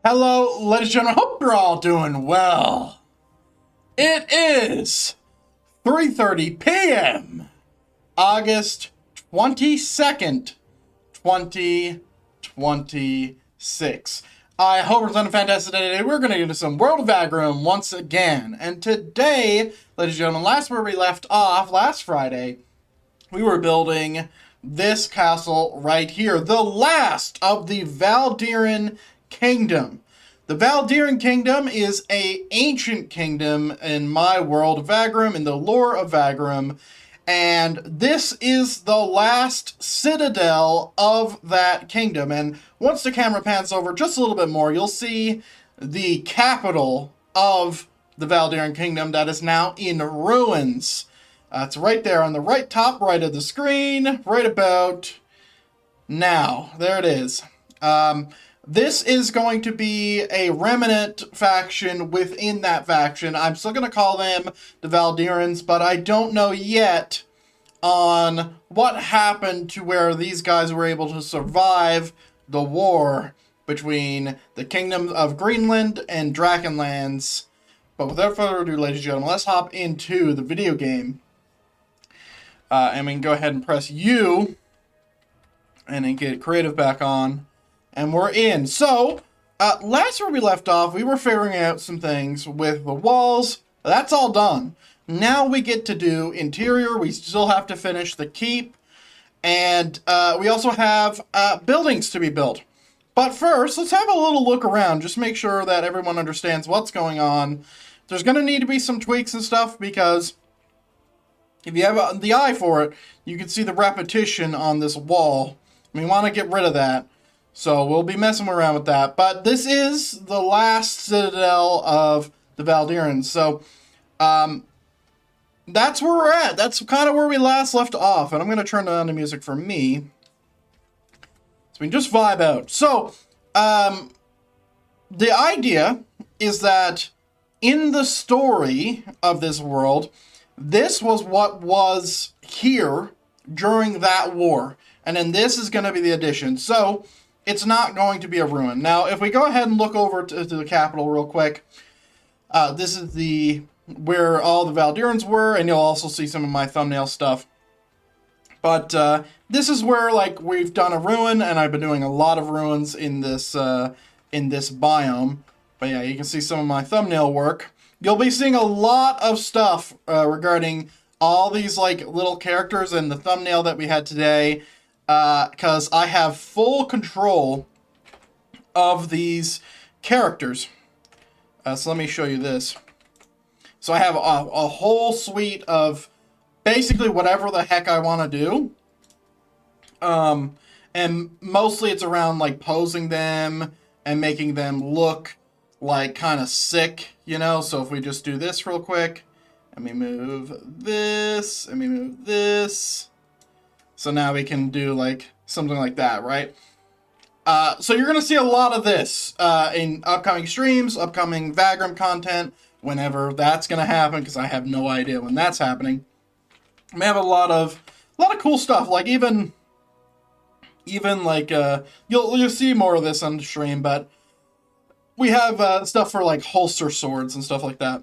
Hello, ladies and gentlemen. Hope you're all doing well. It is 3:30 p.m. August 22nd, 2026. I hope you're having a fantastic day today. We're going to get into some World of FiveM once again. And today, ladies and gentlemen, last where we left off, last Friday, we were building this castle right here. The last of the Valdyrian Kingdom. The Valdyrian Kingdom is an ancient kingdom in my world of FiveM, in the lore of FiveM, and this is the last citadel of that kingdom. And once the camera pans over just a little bit more, you'll see the capital of the Valdyrian Kingdom that is now in ruins. It's right there on the right top right of the screen, right about now. There it is. This is going to be a remnant faction within that faction. I'm still going to call them the Valdyrians, but I don't know yet on what happened to where these guys were able to survive the war between the Kingdom of Greenland and Drakenlands. But without further ado, ladies and gentlemen, let's hop into the video game. And we can go ahead and press U and then get creative back on. And we're in. So, last where we left off, we were figuring out some things with the walls. That's all done. Now we get to do interior. We still have to finish the keep. And we also have buildings to be built. But first, let's have a little look around. Just make sure that everyone understands what's going on. There's going to need to be some tweaks and stuff because if you have the eye for it, you can see the repetition on this wall. We want to get rid of that. So we'll be messing around with that. But this is the last citadel of the Valdyrians. So that's where we're at. That's kind of where we last left off. And I'm going to turn down the music for me, so we can just vibe out. So the idea is that in the story of this world, this was what was here during that war. And then this is going to be the addition. So it's not going to be a ruin. Now, if we go ahead and look over to the capital real quick, this is where all the Valdyrians were, and you'll also see some of my thumbnail stuff. But this is where, like, we've done a ruin, and I've been doing a lot of ruins in this biome. But yeah, you can see some of my thumbnail work. You'll be seeing a lot of stuff regarding all these, like, little characters in the thumbnail that we had today. Because I have full control of these characters. So let me show you this. So I have a whole suite of basically whatever the heck I want to do. And mostly it's around like posing them and making them look like kind of sick, you know? So if we just do this real quick, and we move this, and we move this. So now we can do like something like that, right? So you're going to see a lot of this in upcoming streams, upcoming FiveM content, whenever that's going to happen, because I have no idea when that's happening. We have a lot of cool stuff, like even like you'll see more of this on the stream, but we have stuff for like holster swords and stuff like that.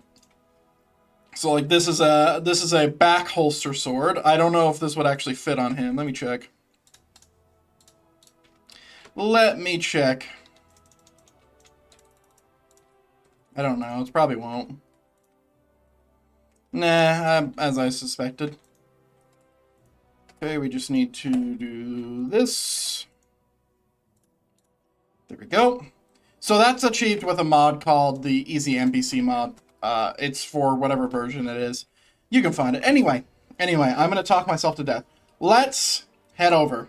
So like this is a back holster sword. I don't know if this would actually fit on him. Let me check. I don't know. It probably won't. Nah, as I suspected. Okay, we just need to do this. There we go. So that's achieved with a mod called the Easy NPC mod. It's for whatever version it is. You can find it. Anyway, I'm going to talk myself to death. Let's head over.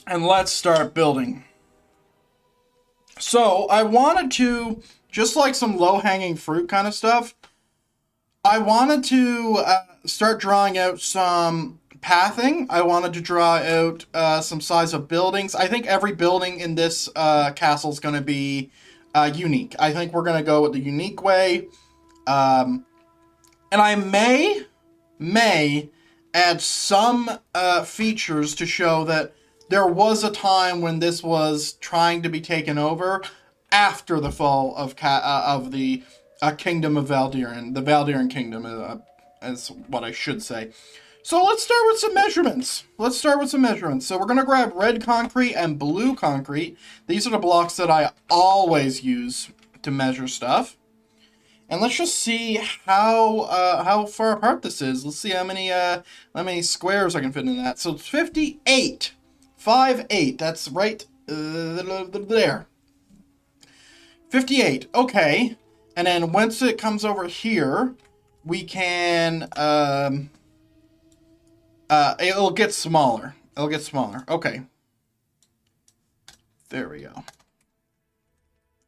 And let's start building. So, I wanted to, just like some low-hanging fruit kind of stuff, I wanted to start drawing out some pathing. I wanted to draw out some size of buildings. I think every building in this castle is going to be unique. I think we're going to go with the unique way. And I may add some features to show that there was a time when this was trying to be taken over after the fall of the Kingdom of Valdiran. The Valdiran Kingdom is what I should say. So let's start with some measurements. So we're going to grab red concrete and blue concrete. These are the blocks that I always use to measure stuff. And let's just see how far apart this is. Let's see how many squares I can fit in that. So it's 58. 5'8". That's right there. 58. Okay. And then once it comes over here, we can it'll get smaller. Okay. There we go.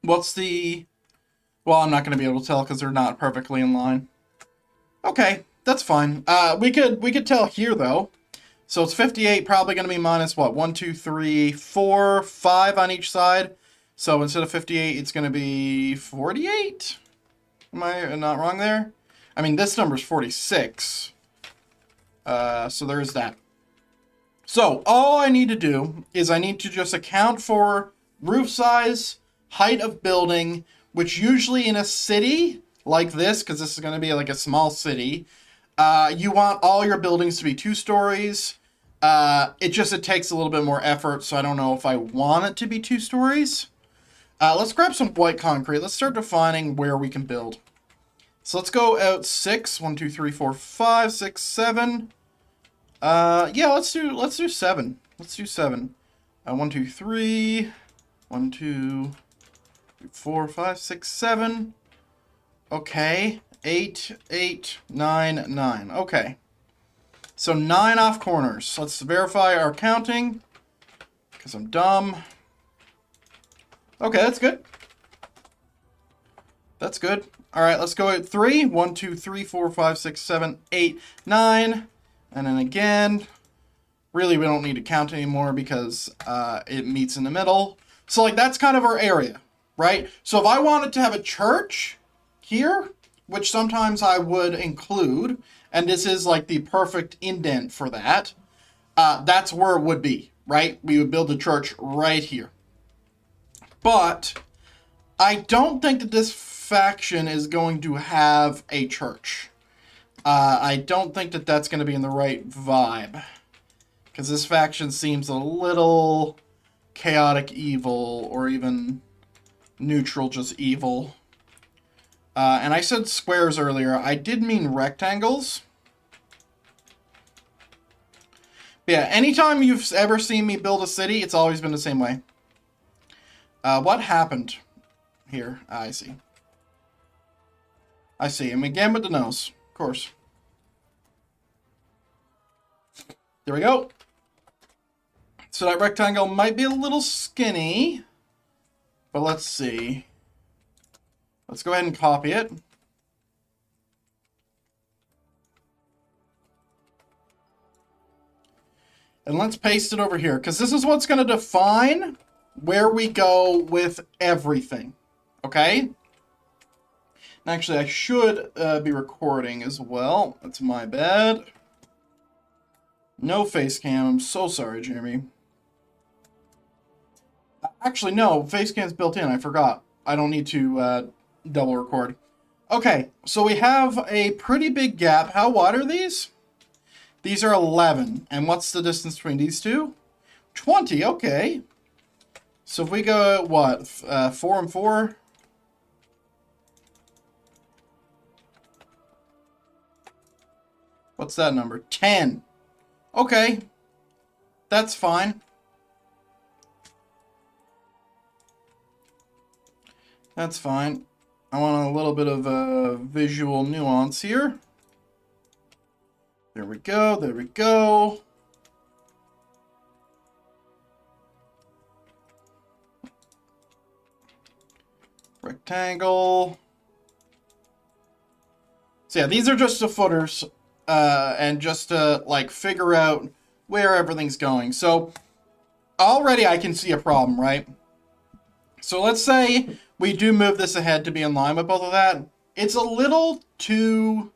What's the... Well, I'm not going to be able to tell because they're not perfectly in line. Okay, that's fine. We could tell here, though. So it's 58, probably going to be minus, what, 1, 2, 3, 4, 5 on each side. So instead of 58, it's going to be 48? Am I not wrong there? I mean, this number's 46. So there's that. So all I need to do is I need to just account for roof size, height of building, which usually in a city like this, because this is going to be like a small city, you want all your buildings to be 2 stories. It takes a little bit more effort, so I don't know if I want it to be 2 stories. Let's grab some white concrete. Let's start defining where we can build. So let's go out 6. 1, 2, 3, 4, 5, 6, 7. Yeah, let's do 7. Let's do 7. 1, 2, 3. 1, 2, 4, 5, 6, 7. Okay. 8, 8, 9, 9. Okay. So 9 off corners. Let's verify our counting, because I'm dumb. Okay, that's good. That's good. All right, let's go at 3. 1, 2, 3, 4, 5, 6, 7, 8, 9. And then again, really we don't need to count anymore because it meets in the middle. So like that's kind of our area, right? So if I wanted to have a church here, which sometimes I would include, and this is like the perfect indent for that, that's where it would be, right? We would build a church right here. But I don't think that this faction is going to have a church. I don't think that that's going to be in the right vibe. Because this faction seems a little chaotic evil, or even neutral just evil. And I said squares earlier. I did mean rectangles. But yeah, anytime you've ever seen me build a city, it's always been the same way. What happened here? I see. I see. And again with the nose. Of course. There we go. So that rectangle might be a little skinny. But let's see. Let's go ahead and copy it. And let's paste it over here, because this is what's going to define where we go with everything. Okay? And actually, I should be recording as well. That's my bad. No face cam. I'm so sorry, Jeremy. Actually, no. Face cam's built in. I forgot. I don't need to double record. Okay, so we have a pretty big gap. How wide are these? These are 11. And what's the distance between these two? 20, okay. So if we go, what, 4 and 4? What's that number? 10. Okay. That's fine. That's fine. I want a little bit of visual nuance here. There we go. There we go. Rectangle. So yeah, these are just the footers, and just to like figure out where everything's going. So already I can see a problem, right? So let's say we do move this ahead to be in line with both of that. It's a little too...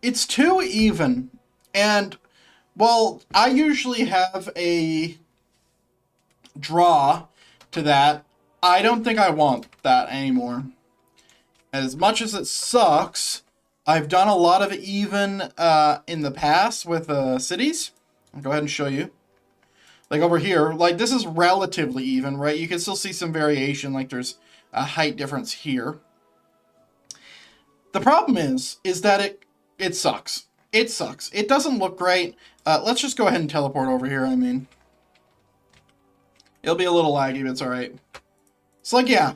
It's too even. And Well, I usually have a draw to that. I don't think I want that anymore. As much as it sucks, I've done a lot of even in the past with cities. I'll go ahead and show you. Like over here, like this is relatively even, right? You can still see some variation, like there's a height difference here. The problem is that it sucks. It sucks. It doesn't look great. Let's just go ahead and teleport over here, I mean. It'll be a little laggy, but it's alright. It's like, yeah.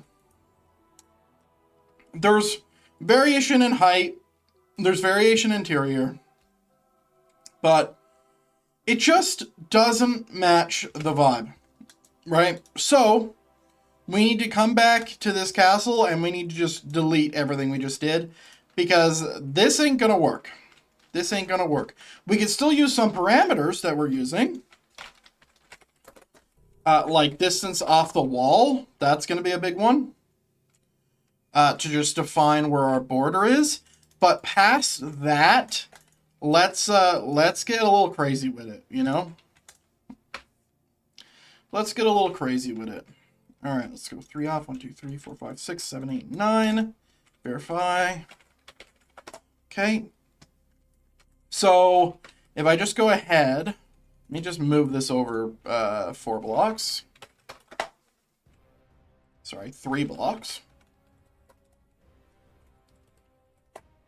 There's variation in height. There's variation in interior. But it just doesn't match the vibe, right? So, we need to come back to this castle and we need to just delete everything we just did because this ain't gonna work. This ain't gonna work. We can still use some parameters that we're using, like distance off the wall. That's gonna be a big one to just define where our border is. But past that, let's get a little crazy with it, you know? Let's get a little crazy with it. All right, let's go 3 off. 1, 2, 3, 4, 5, 6, 7, 8, 9. Verify. Okay. So if I just go ahead, let me just move this over 4 blocks. Sorry, 3 blocks.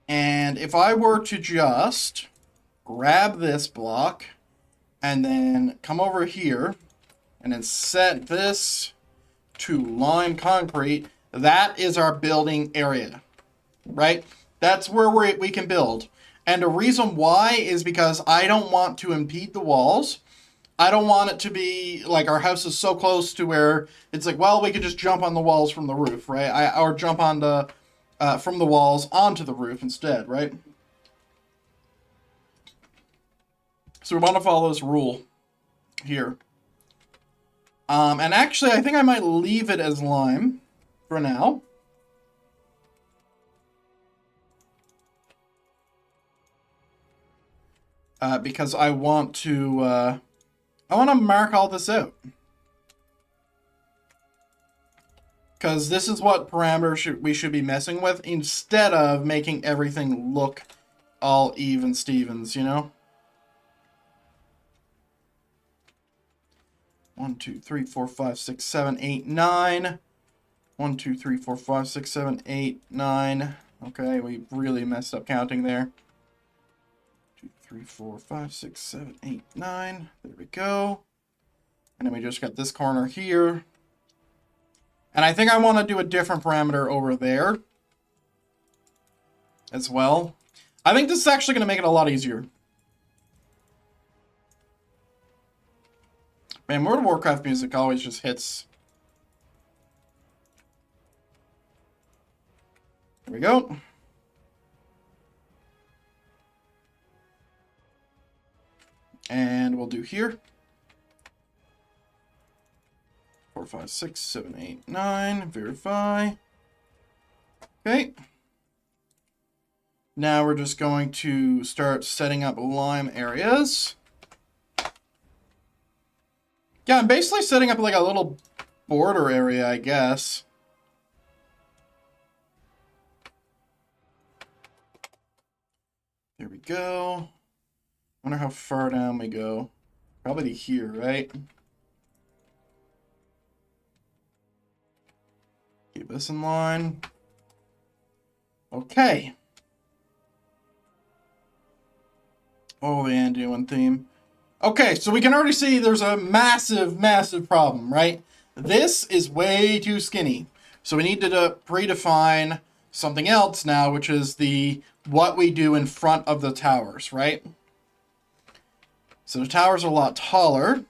And if I were to just grab this block and then come over here and then set this to lime concrete, that is our building area, right? That's where we can build. And the reason why is because I don't want to impede the walls. I don't want it to be like our house is so close to where it's like, well, we could just jump on the walls from the roof, right? Or jump on the from the walls onto the roof instead, right? So we want to follow this rule here. And actually, I think I might leave it as lime for now. Because I want to mark all this out. Because this is what parameters we should be messing with instead of making everything look all even Stevens, you know? 1, 2, 3, 4, 5, 6, 7, 8, 9. 1, 2, 3, 4, 5, 6, 7, 8, 9. Okay, we really messed up counting there. 2, 3, 4, 5, 6, 7, 8, 9. There we go. And then we just got this corner here. And I think I want to do a different parameter over there as well. I think this is actually going to make it a lot easier. Man, World of Warcraft music always just hits. There we go. And we'll do here. 4, 5, 6, 7, 8, 9. Verify. Okay. Now we're just going to start setting up lime areas. Yeah, I'm basically setting up like a little border area, I guess. There we go. Wonder how far down we go. Probably to here, right? Keep this in line. Okay. Oh, the Anduin theme. Okay, so we can already see there's a massive, massive problem, right? This is way too skinny. So we need to predefine something else now, which is what we do in front of the towers, right? So the towers are a lot taller.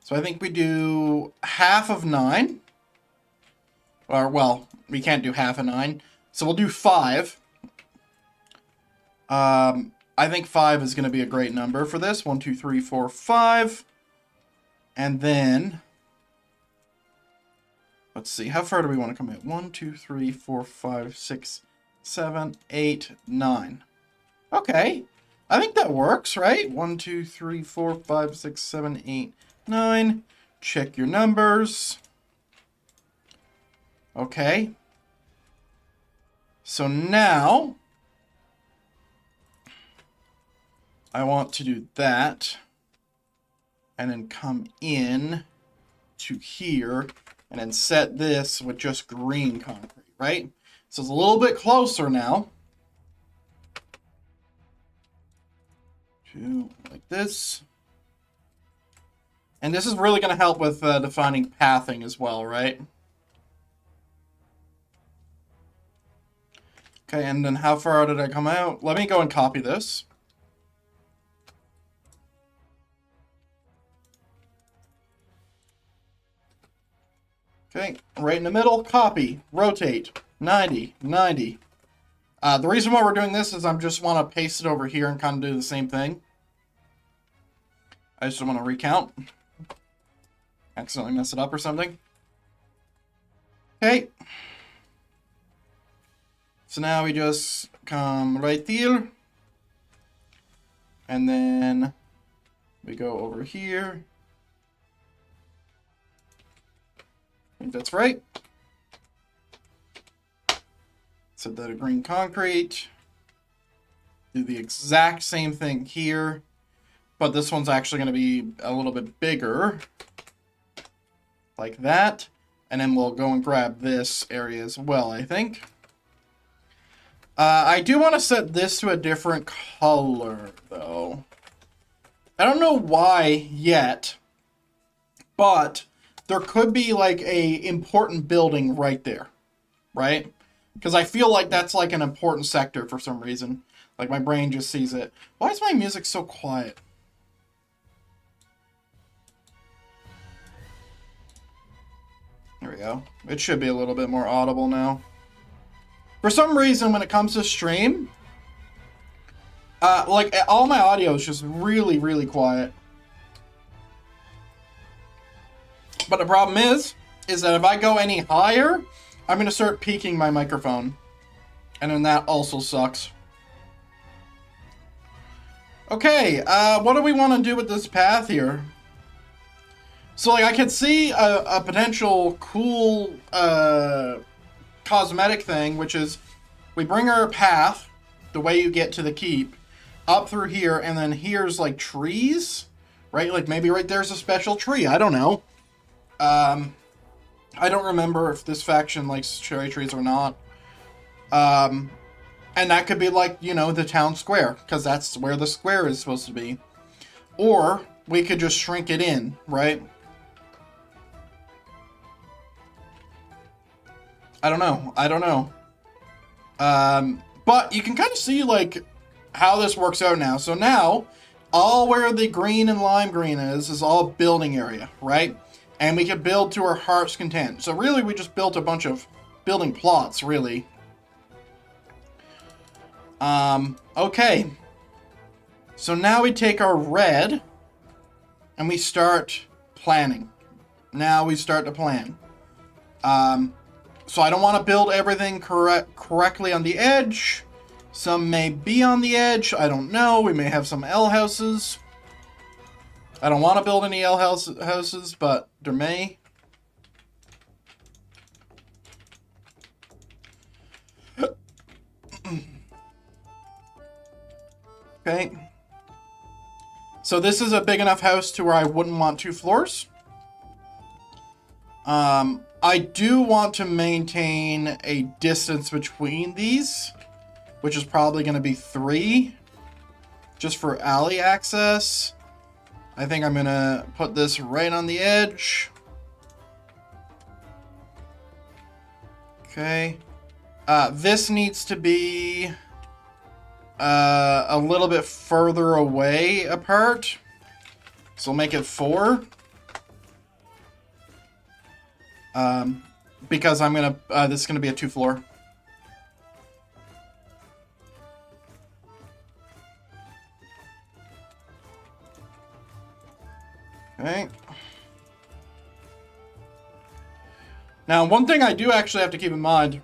So I think we do half of 9. Or, well, we can't do half of 9. So we'll do 5. I think 5 is going to be a great number for this. 1, 2, 3, 4, 5. And then, let's see, how far do we want to commit? 1, 2, 3, 4, 5, 6, 7, 8, 9. Okay. I think that works, right? 1, 2, 3, 4, 5, 6, 7, 8, 9. Check your numbers. Okay. So now I want to do that and then come in to here and then set this with just green concrete, right? So it's a little bit closer now. Like this. And this is really going to help with defining pathing as well, right? Okay, and then how far did I come out? Let me go and copy this. Okay, right in the middle, copy, rotate, 90, 90. The reason why we're doing this is I just want to paste it over here and kind of do the same thing. I just don't want to recount. Accidentally mess it up or something. Okay. So now we just come right here. And then we go over here. I think that's right. Set that to green concrete. Do the exact same thing here. But this one's actually going to be a little bit bigger. Like that. And then we'll go and grab this area as well, I think. I do want to set this to a different color, though. I don't know why yet. But there could be like a important building right there. Right? Because I feel like that's like an important sector for some reason. Like my brain just sees it. Why is my music so quiet? There we go. It should be a little bit more audible now. For some reason, when it comes to stream, like all my audio is just really, really quiet. But the problem is that if I go any higher, I'm going to start peaking my microphone. And then that also sucks. Okay, what do we want to do with this path here? So, like, I could see a potential cool cosmetic thing, which is we bring our path, the way you get to the keep, up through here, and then here's, like, trees, right? Like, maybe right there's a special tree. I don't know. I don't remember if this faction likes cherry trees or not. And that could be, like, you know, the town square, because that's where the square is supposed to be. Or we could just shrink it in, right? I don't know. But you can kind of see, like, how this works out now. So now, all where the green and lime green is all building area, right? And we can build to our heart's content. So really, we just built a bunch of building plots, really. Okay. So now we take our red, and we start planning. Now we start to plan. So I don't want to build everything correctly on the edge. Some may be on the edge. I don't know. We may have some L houses. I don't want to build any L houses, but there may. Okay. So this is a big enough house to where I wouldn't want 2 floors. I do want to maintain a distance between these, which is probably going to be 3, just for alley access. I think I'm going to put this right on the edge. Okay. This needs to be a little bit further away apart. So we'll make it 4. Because I'm gonna, this is gonna be a 2-floor. Okay. Now, one thing I do actually have to keep in mind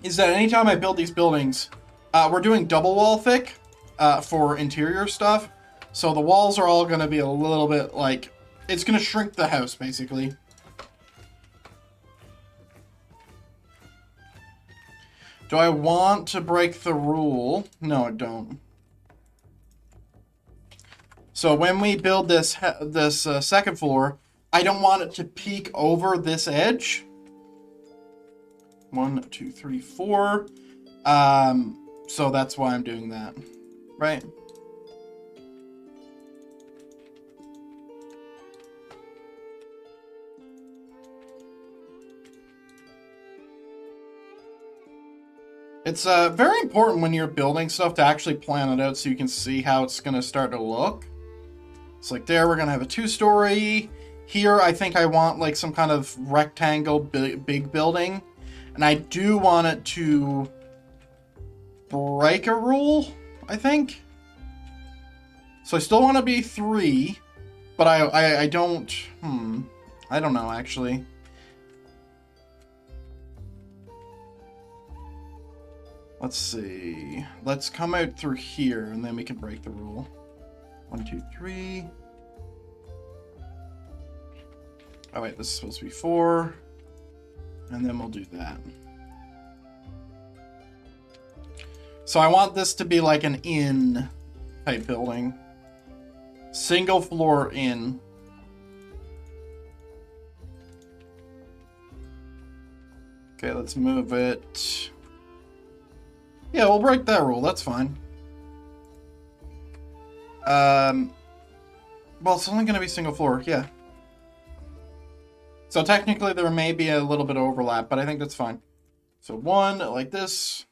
is that anytime I build these buildings, we're doing double wall thick. for interior stuff. So the walls are all going to be a little bit like, it's going to shrink the house, basically. Do I want to break the rule? No, I don't. So when we build this second floor, I don't want it to peek over this edge. 1, 2, 3, 4. So that's why I'm doing that, right? It's very important when you're building stuff to actually plan it out so you can see how it's going to start to look. It's like there, we're going to have a 2-story. Here, I think I want like some kind of rectangle big building. And I do want it to break a rule, I think. So I still want to be 3, but I don't, I don't know, actually. Let's see. Let's come out through here, and then we can break the rule. 1, 2, 3. Oh, wait, this is supposed to be 4. And then we'll do that. So I want this to be like an inn type building. Single floor inn. Okay, let's move it. Yeah, we'll break that rule. That's fine. Well, it's only going to be single floor. Yeah. So technically there may be a little bit of overlap, but I think that's fine. So 1 like this.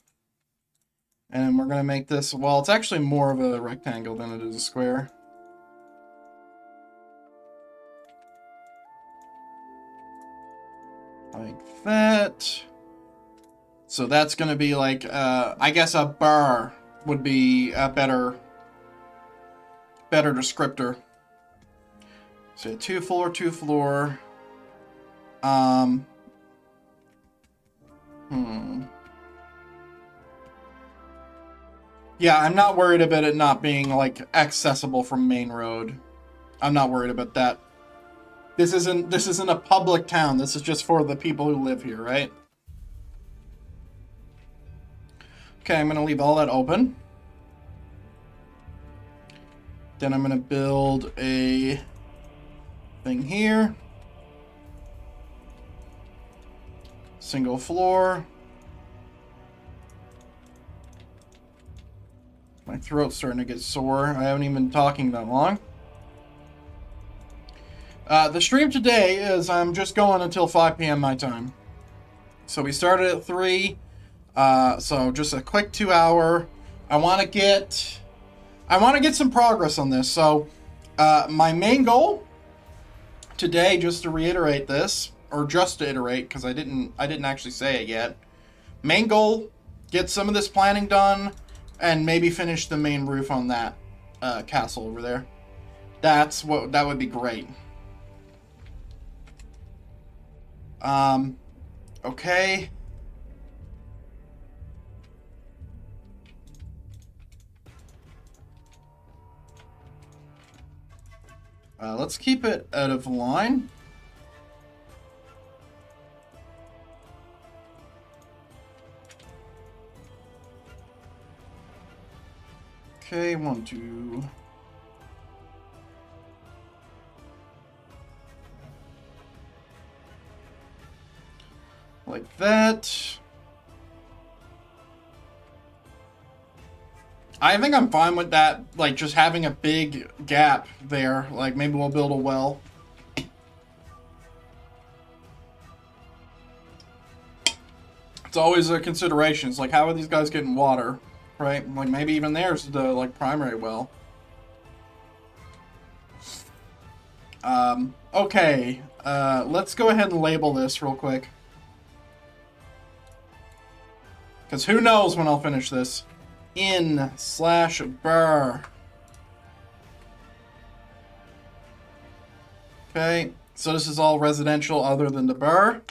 And we're going to make this, well, it's actually more of a rectangle than it is a square. Like that. So that's going to be like, I guess a bar would be a better descriptor. So 2 floor, 2 floor. Yeah, I'm not worried about it not being like accessible from main road. I'm not worried about that. This isn't a public town. This is just for the people who live here, right? Okay, I'm going to leave all that open. Then I'm going to build a thing here. Single floor. My throat's starting to get sore. I haven't even been talking that long. The stream today is I'm just going until 5 p.m. my time. So we started at 3. So just a quick 2-hour. I want to get some progress on this. So my main goal today, just to reiterate this, or just to iterate, because I didn't actually say it yet. Main goal: get some of this planning done, and maybe finish the main roof on that castle over there. That would be great. Okay. Let's keep it out of line. Okay, 1, 2. Like that. I think I'm fine with that, like just having a big gap there. Like maybe we'll build a well. It's always a consideration. It's like, how are these guys getting water, right? Like maybe even there's the like primary well. Okay, let's go ahead and label this real quick. Because who knows when I'll finish this. inn/bar. Okay, so this is all residential other than the bar.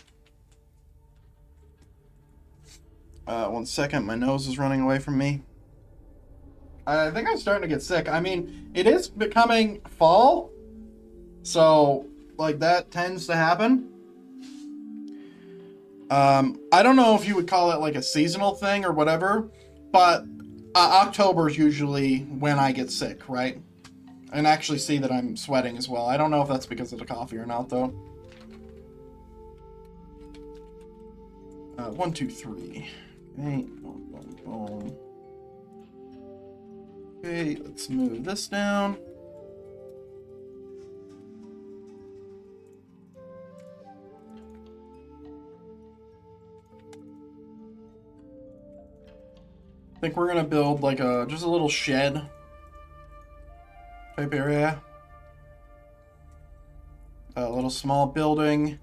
1 second, my nose is running away from me. I think I'm starting to get sick. I mean, it is becoming fall, so like that tends to happen. I don't know if you would call it like a seasonal thing or whatever, but October is usually when I get sick, right? And actually see that I'm sweating as well. I don't know if that's because of the coffee or not, though. 1, 2, 3. Okay, boom, boom, boom. Okay, let's move this down. I think we're gonna build like just a little shed type area. A little small building.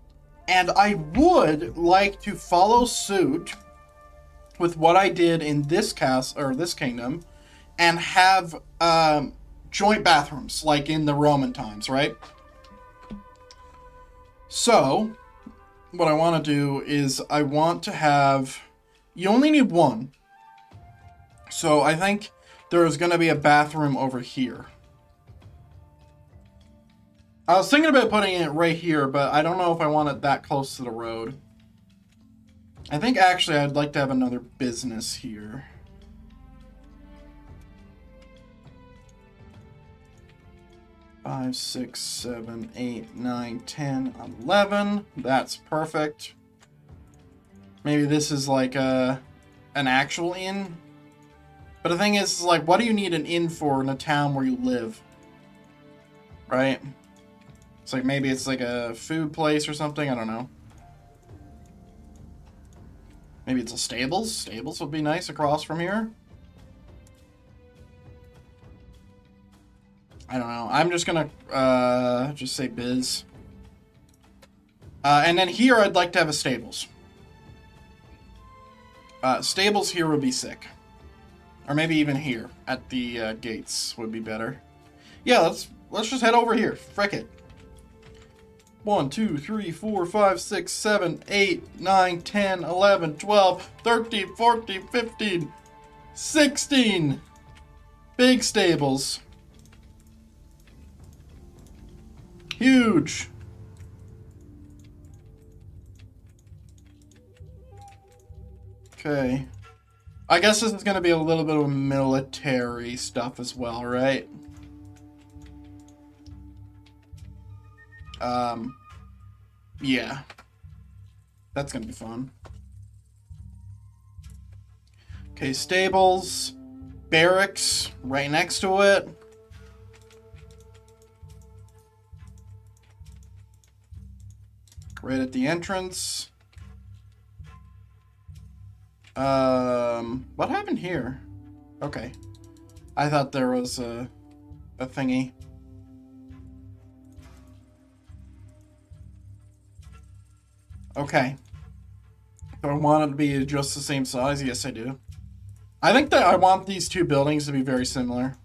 And I would like to follow suit with what I did in this castle, or this kingdom, and have joint bathrooms, like in the Roman times, right? So, what I want to do is I want to have... You only need one. So I think there's going to be a bathroom over here. I was thinking about putting it right here, but I don't know if I want it that close to the road. I think actually I'd like to have another business here. Five, 6, 7, 8, 9, 10, 11. That's perfect. Maybe this is like an actual inn. But the thing is, like, what do you need an inn for in a town where you live? Right? It's like, maybe it's like a food place or something. I don't know. Maybe it's a stables. Stables would be nice across from here. I don't know. I'm just gonna just say biz. And then here I'd like to have a stables. Stables here would be sick. Or maybe even here at the gates would be better. Yeah, let's just head over here. Frick it. 1, 2, 3, 4, 5, 6, 7, 8, 9, 10, 11, 12, 13, 14, 15, 16. Big stables. Huge. Okay. I guess this is going to be a little bit of military stuff as well, right? Yeah. That's going to be fun. Okay, stables. Barracks right next to it. Right at the entrance. What happened here? Okay. I thought there was a thingy. Okay. Do I want it to be just the same size? Yes, I do. I think that I want these two buildings to be very similar.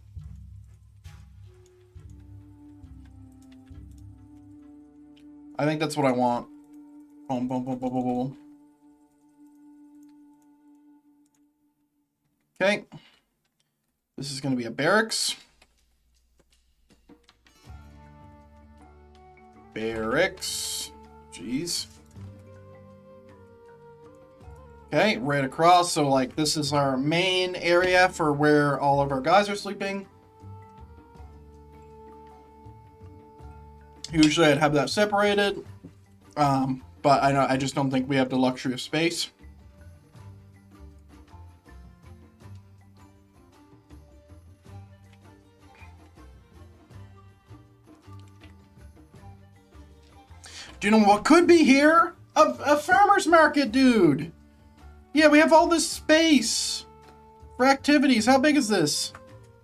I think that's what I want. Boom, boom, boom, boom, boom, boom. Okay. This is going to be a barracks. Barracks. Jeez. Okay, right across. So, like, this is our main area for where all of our guys are sleeping. Usually I'd have that separated. But I just don't think we have the luxury of space. Do you know what could be here? A farmer's market, dude. Yeah, we have all this space for activities. How big is this?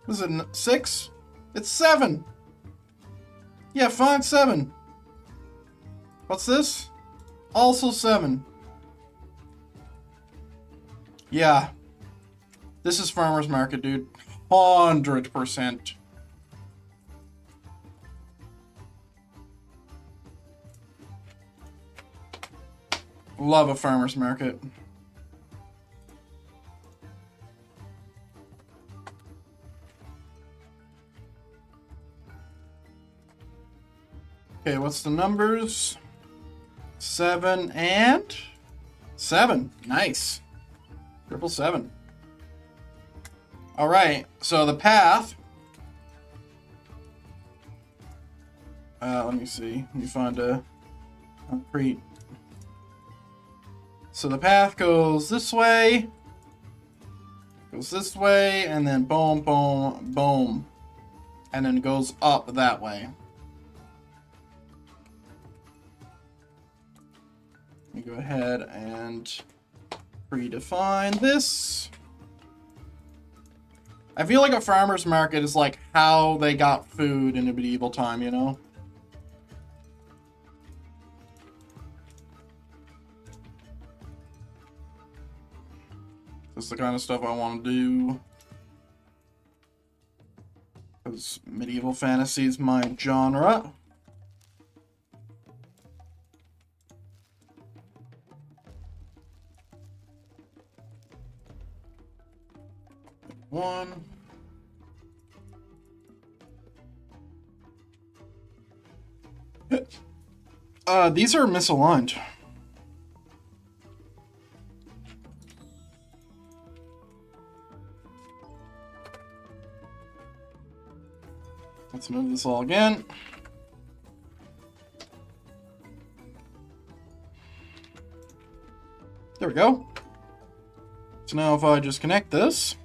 Is it 6? It's 7. Yeah, fine, 7. What's this? Also 7. Yeah. This is farmer's market, dude. 100%. Love a farmer's market. Okay, what's the numbers? 7 and 7. Nice. 777. All right, so the path. Let me see. Let me find a concrete. So the path goes this way. Goes this way, and then boom, boom, boom. And then goes up that way. Let me go ahead and predefine this. I feel like a farmer's market is like how they got food in a medieval time, you know? This is the kind of stuff I want to do. Because medieval fantasy is my genre. One. These are misaligned. Let's move this all again. There we go. So now if I just connect this.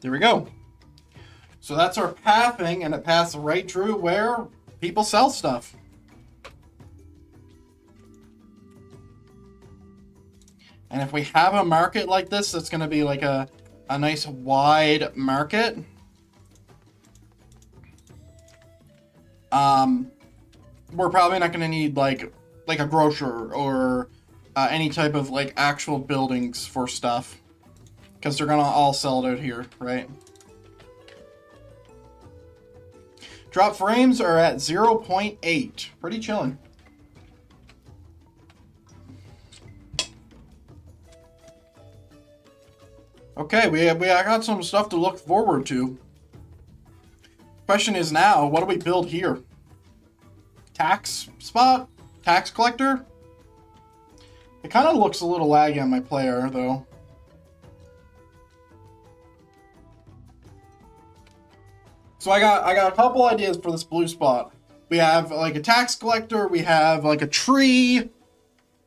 There we go. So that's our pathing, and it passes right through where people sell stuff. And if we have a market like this, that's going to be like a nice wide market. We're probably not going to need like a grocer or any type of like actual buildings for stuff. Because they're going to all sell it out here, right? Drop frames are at 0.8. Pretty chilling. Okay, I got some stuff to look forward to. Question is now, what do we build here? Tax spot? Tax collector? It kind of looks a little laggy on my player, though. So I got a couple ideas for this blue spot. We have like a tax collector. We have like a tree.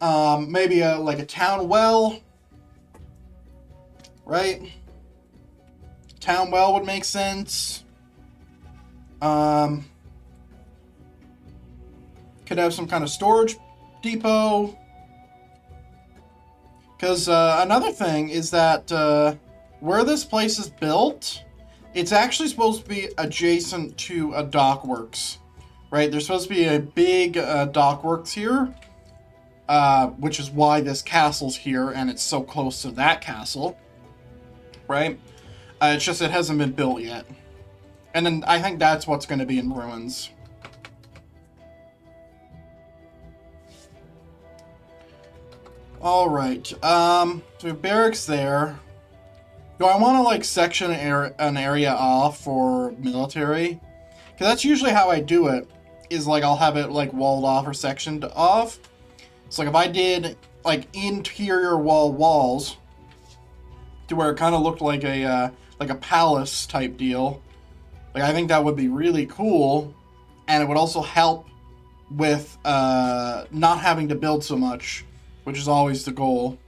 Maybe like a town well. Right? Town well would make sense. Could have some kind of storage depot. Because another thing is that where this place is built, it's actually supposed to be adjacent to a dockworks, right? There's supposed to be a big dockworks here, which is why this castle's here, and it's so close to that castle, right? It's just it hasn't been built yet. And then I think that's what's going to be in ruins. All right, so we have barracks there. Do I want to like section an area off for military? Because that's usually how I do it, is like I'll have it like walled off or sectioned off. So like if I did like interior walls to where it kind of looked like a palace type deal, like I think that would be really cool, and it would also help with not having to build so much, which is always the goal.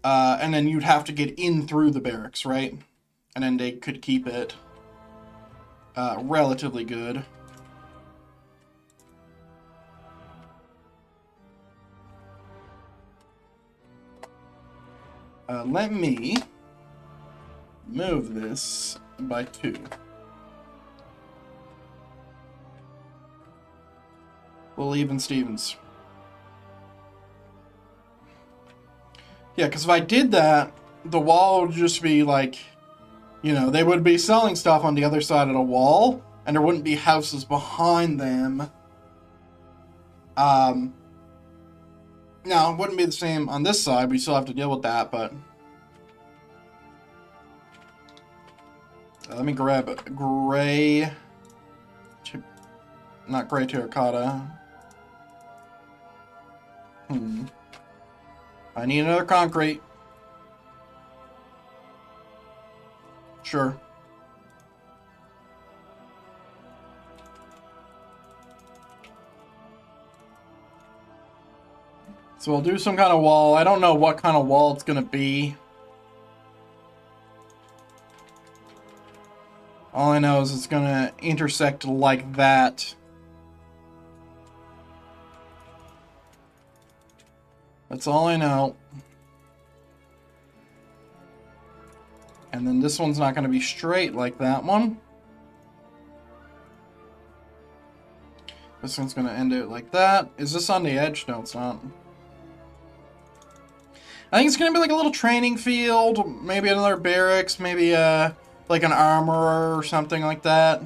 And then you'd have to get in through the barracks, right? And then they could keep it relatively good. Let me move this by 2. We'll even Stevens. Yeah, because if I did that, the wall would just be like, you know, they would be selling stuff on the other side of the wall, and there wouldn't be houses behind them. Now, it wouldn't be the same on this side. We still have to deal with that, but... let me grab gray... Not gray terracotta. I need another concrete. Sure. So we'll do some kind of wall. I don't know what kind of wall it's going to be. All I know is it's going to intersect like that. That's all I know. And then this one's not going to be straight like that one. This one's going to end it like that. Is this on the edge? No, it's not. I think it's going to be like a little training field. Maybe another barracks. Maybe like an armorer or something like that.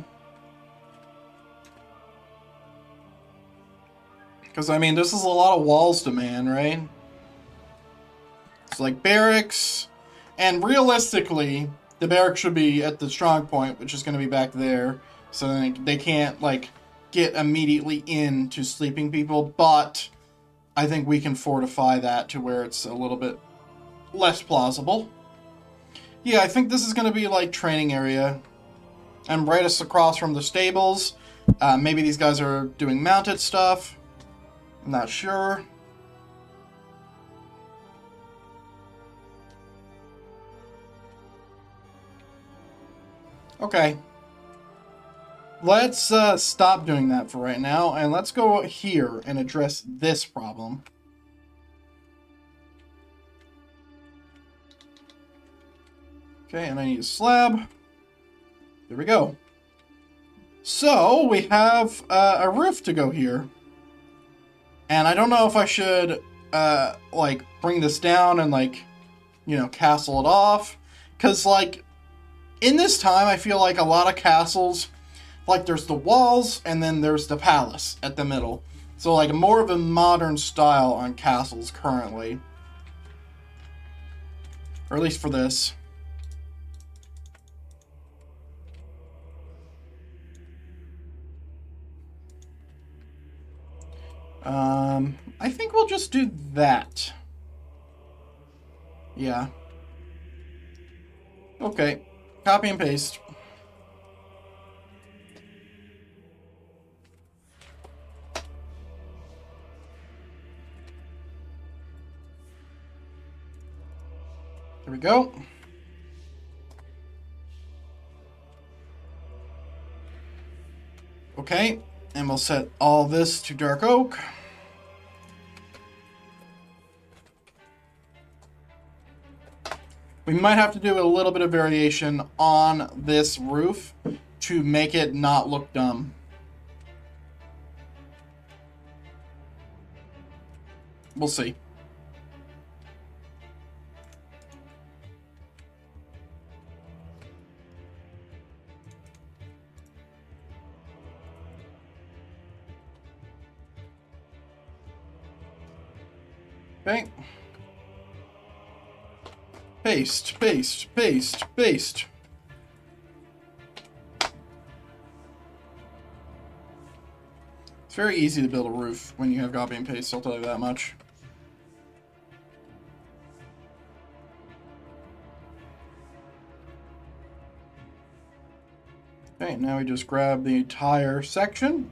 Because, I mean, this is a lot of walls to man, right? It's like barracks. And realistically, the barracks should be at the strong point, which is going to be back there. So then they can't, like, get immediately into sleeping people. But I think we can fortify that to where it's a little bit less plausible. Yeah, I think this is going to be, like, training area. And right across from the stables. Maybe these guys are doing mounted stuff. I'm not sure. Okay. Let's stop doing that for right now, and let's go here and address this problem. Okay, and I need a slab. There we go. So, we have a roof to go here. And I don't know if I should, like, bring this down and, like, you know, castle it off. Because, like, in this time, I feel like a lot of castles, like, there's the walls, and then there's the palace at the middle. So, like, more of a modern style on castles currently. Or at least for this. I think we'll just do that. Yeah. Okay. Copy and paste. There we go. Okay, and we'll set all this to dark oak. We might have to do a little bit of variation on this roof to make it not look dumb. We'll see. Okay. Paste, paste, paste, paste. It's very easy to build a roof when you have copy and paste, I'll tell you that much. Okay, now we just grab the entire section.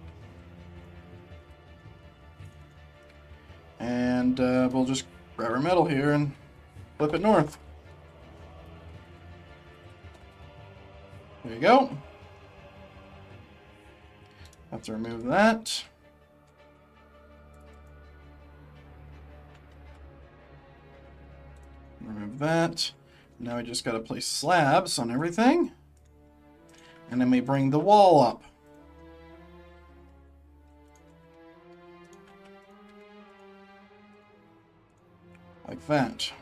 And we'll just grab our metal here and flip it north. There you go. Have to remove that. Remove that. Now we just got to place slabs on everything. And then we bring the wall up. Like that.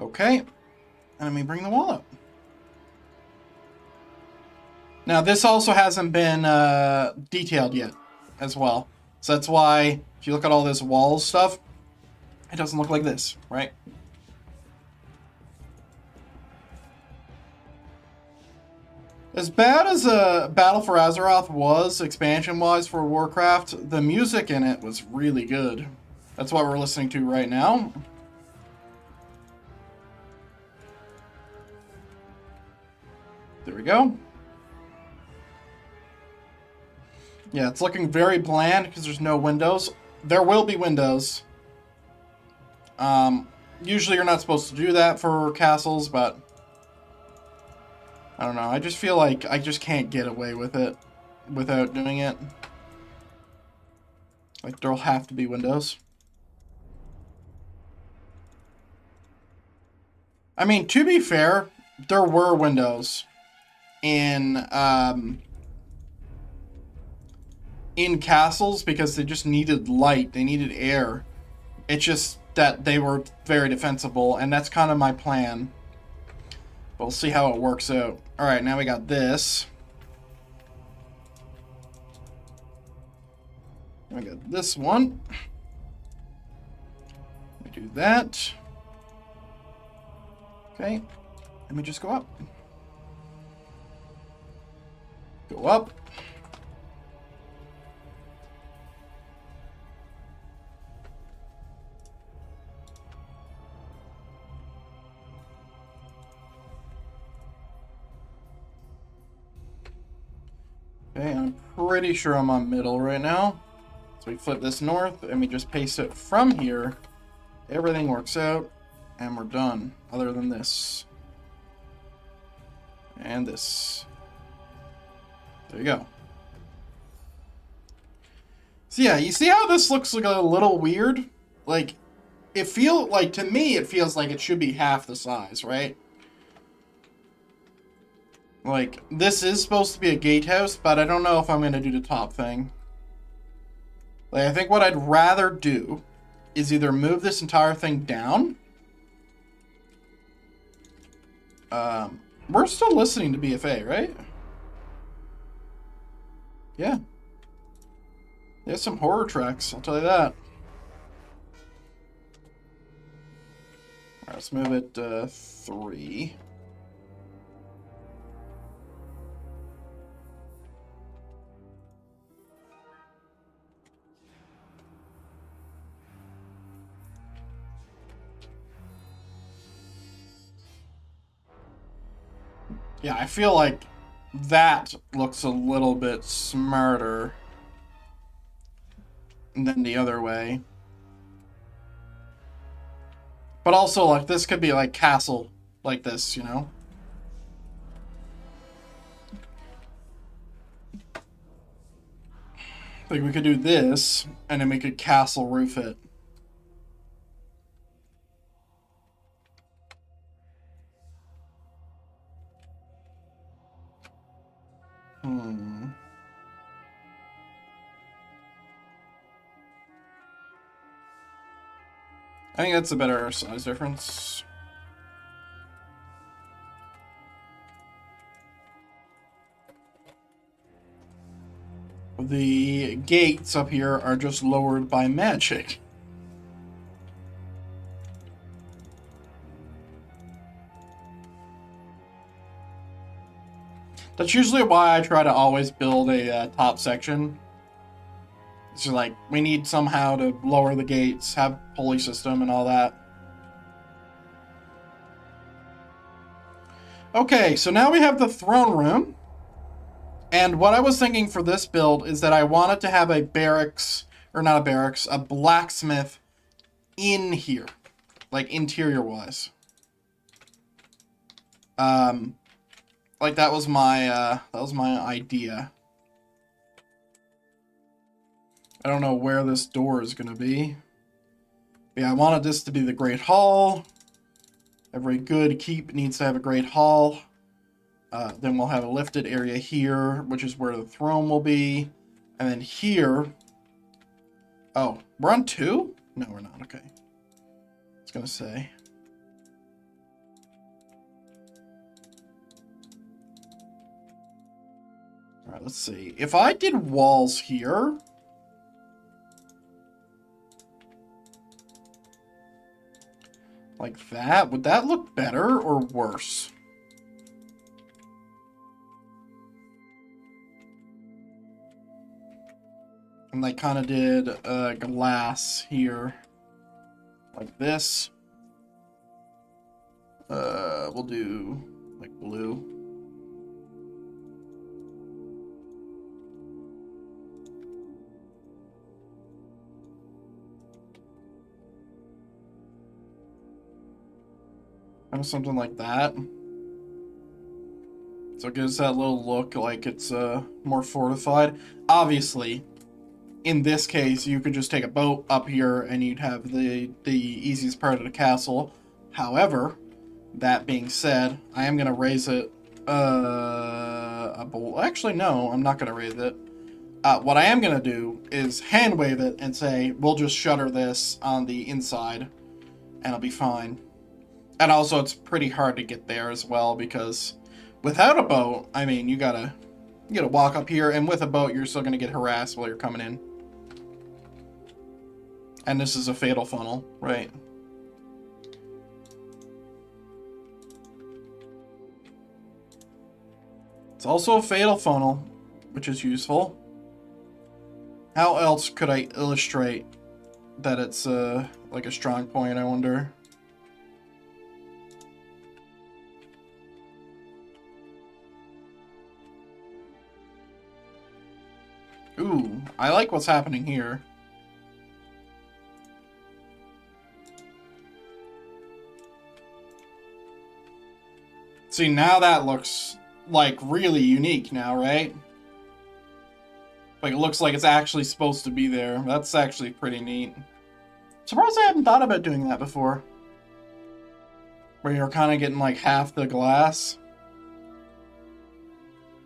Okay. And let me bring the wall up. Now, this also hasn't been detailed yet as well. So that's why, if you look at all this wall stuff, it doesn't look like this, right? As bad as Battle for Azeroth was, expansion-wise for Warcraft, the music in it was really good. That's what we're listening to right now. There we go. Yeah, it's looking very bland because there's no windows. There will be windows. Usually you're not supposed to do that for castles, but I don't know. I just feel like I just can't get away with it without doing it. Like, there'll have to be windows. I mean, to be fair, there were windows in castles because they just needed light. They needed air. It's just that they were very defensible, and that's kind of my plan. We'll see how it works out. Alright, now we got this. We got this one. We do that. Okay. Let me just go up. Go up. Okay, I'm pretty sure I'm on middle right now. So we flip this north, and we just paste it from here. Everything works out, and we're done. Other than this. And this. There you go. So yeah, you see how this looks like a little weird? Like, to me, it feels like it should be half the size, right? Like, this is supposed to be a gatehouse, but I don't know if I'm going to do the top thing. Like, I think what I'd rather do is either move this entire thing down. We're still listening to BFA, right? Yeah. There's some horror tracks, I'll tell you that. Alright, let's move it 3. Yeah, I feel like that looks a little bit smarter than the other way. But also, like, this could be like castle like this, you know? Like, we could do this, and then we could castle roof it. I think that's a better size difference. The gates up here are just lowered by magic. That's usually why I try to always build a top section. It's just like, we need somehow to lower the gates, have pulley system and all that. Okay, so now we have the throne room. And what I was thinking for this build is that I wanted to have a barracks, or not a barracks, a blacksmith in here. Like, interior-wise. Like, that was my idea. I don't know where this door is going to be. But yeah, I wanted this to be the Great Hall. Every good keep needs to have a Great Hall. Then we'll have a lifted area here, which is where the throne will be. And then here... Oh, we're on 2? No, we're not. Okay. I was going to say. Alright, let's see. If I did walls here... like that, would that look better or worse? And I kind of did glass here. Like this. We'll do like blue. Kind of something like that. So it gives that little look like it's more fortified. Obviously, in this case, you could just take a boat up here and you'd have the easiest part of the castle. However, that being said, I am going to raise it a bolt. Actually, no, I'm not going to raise it. What I am going to do is hand wave it and say, we'll just shutter this on the inside and it'll be fine. And also, it's pretty hard to get there as well because without a boat, I mean, you gotta walk up here, and with a boat, you're still gonna get harassed while you're coming in. And this is a fatal funnel, right? It's also a fatal funnel, which is useful. How else could I illustrate that it's like a strong point, I wonder? Ooh, I like what's happening here. See, now that looks, like, really unique now, right? Like, it looks like it's actually supposed to be there. That's actually pretty neat. Surprised I hadn't thought about doing that before. Where you're kind of getting, like, half the glass.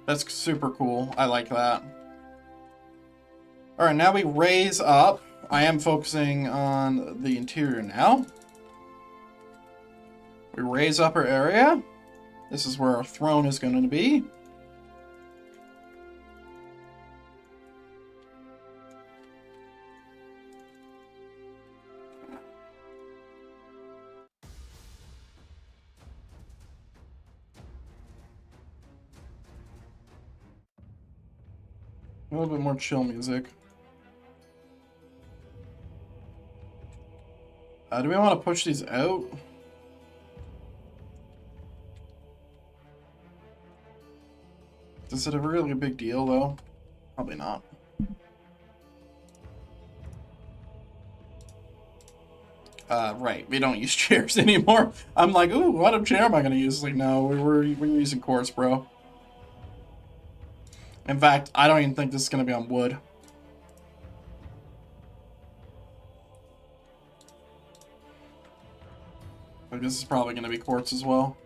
That's super cool. I like that. Alright, now we raise up. I am focusing on the interior now. We raise up our area. This is where our throne is going to be. A little bit more chill music. Do we want to push these out? Is it a really big deal, though? Probably not. Right. We don't use chairs anymore. I'm like, ooh, what chair am I going to use? Like, no, we're using quartz, bro. In fact, I don't even think this is going to be on wood. Like, this is probably going to be quartz as well.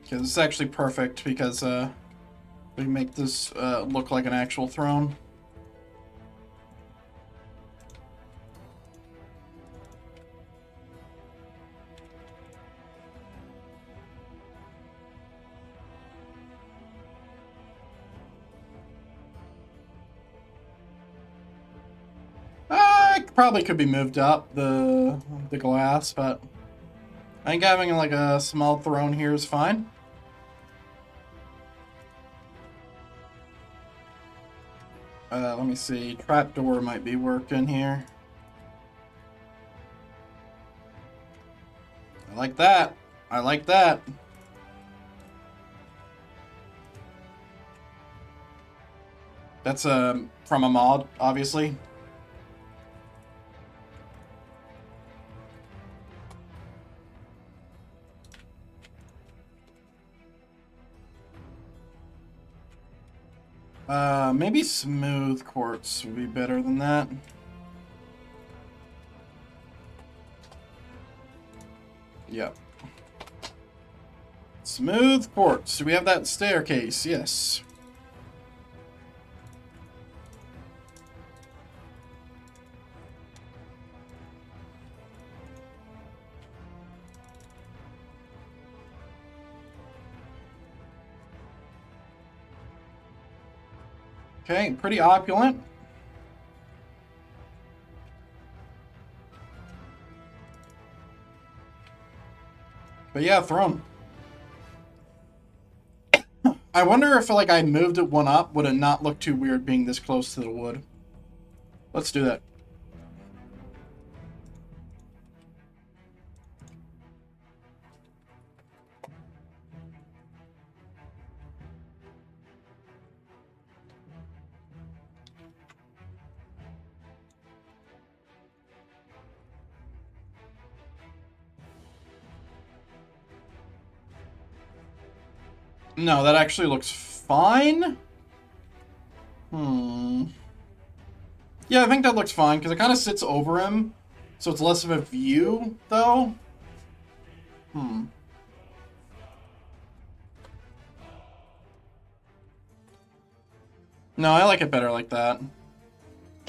Okay, this is actually perfect because we make this look like an actual throne. It probably could be moved up, the glass, but I think having like a small throne here is fine. Let me see. Trapdoor might be working here. I like that. I like that. That's from a mod, obviously. Maybe smooth quartz would be better than that. Yep. Smooth quartz. Do we have that staircase? Yes. Okay, pretty opulent. But yeah, throne. I wonder if like I moved it one up, would it not look too weird being this close to the wood? Let's do that. No, that actually looks fine. Yeah, I think that looks fine, because it kind of sits over him. So it's less of a view, though. No, I like it better like that.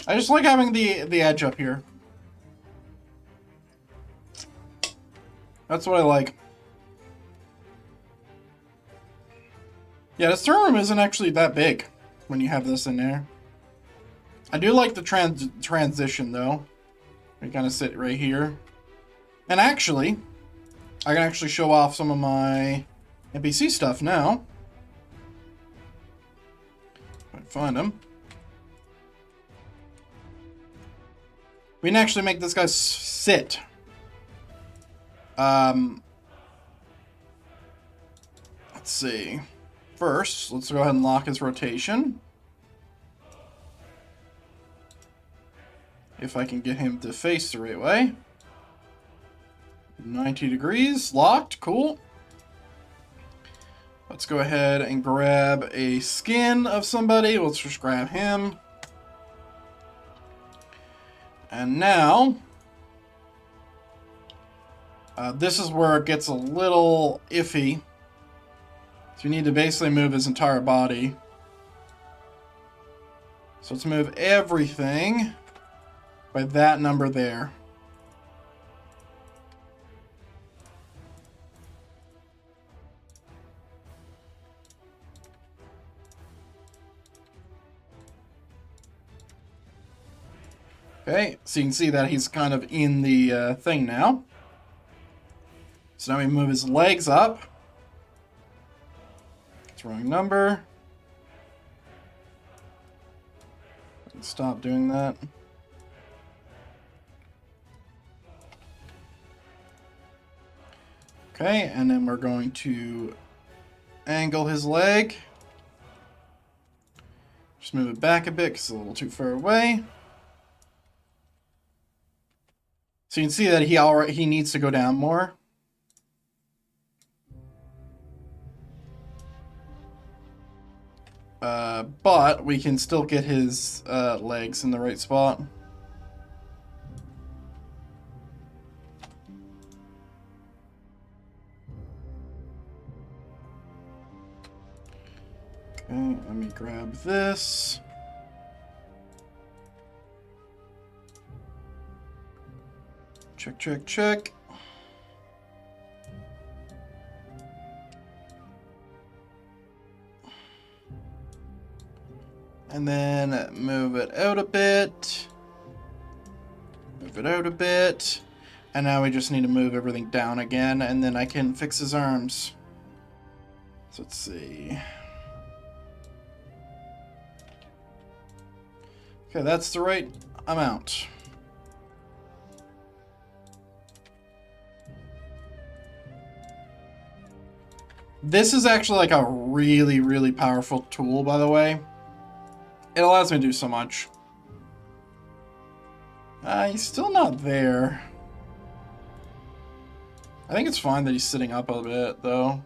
I just like having the edge up here. That's what I like. Yeah, this throne room isn't actually that big when you have this in there. I do like the transition, though. You kind of sit right here. And actually, I can actually show off some of my NPC stuff now. If I can find them. We can actually make this guy sit. Let's see. First, let's go ahead and lock his rotation. If I can get him to face the right way. 90 degrees, locked, cool. Let's go ahead and grab a skin of somebody. Let's just grab him. And now, this is where it gets a little iffy. So you need to basically move his entire body. So let's move everything by that number there. Okay, so you can see that he's kind of in the thing now. So now we move his legs up. It's wrong number. Stop doing that. Okay, and then we're going to angle his leg. Just move it back a bit because it's a little too far away. So you can see that he needs to go down more. But we can still get his legs in the right spot. Okay, let me grab this. Check, check, check. And then move it out a bit. Move it out a bit. And now we just need to move everything down again, and then I can fix his arms. So let's see. Okay, that's the right amount. This is actually like a really, really powerful tool, by the way. It allows me to do so much. He's still not there. I think it's fine that he's sitting up a bit, though.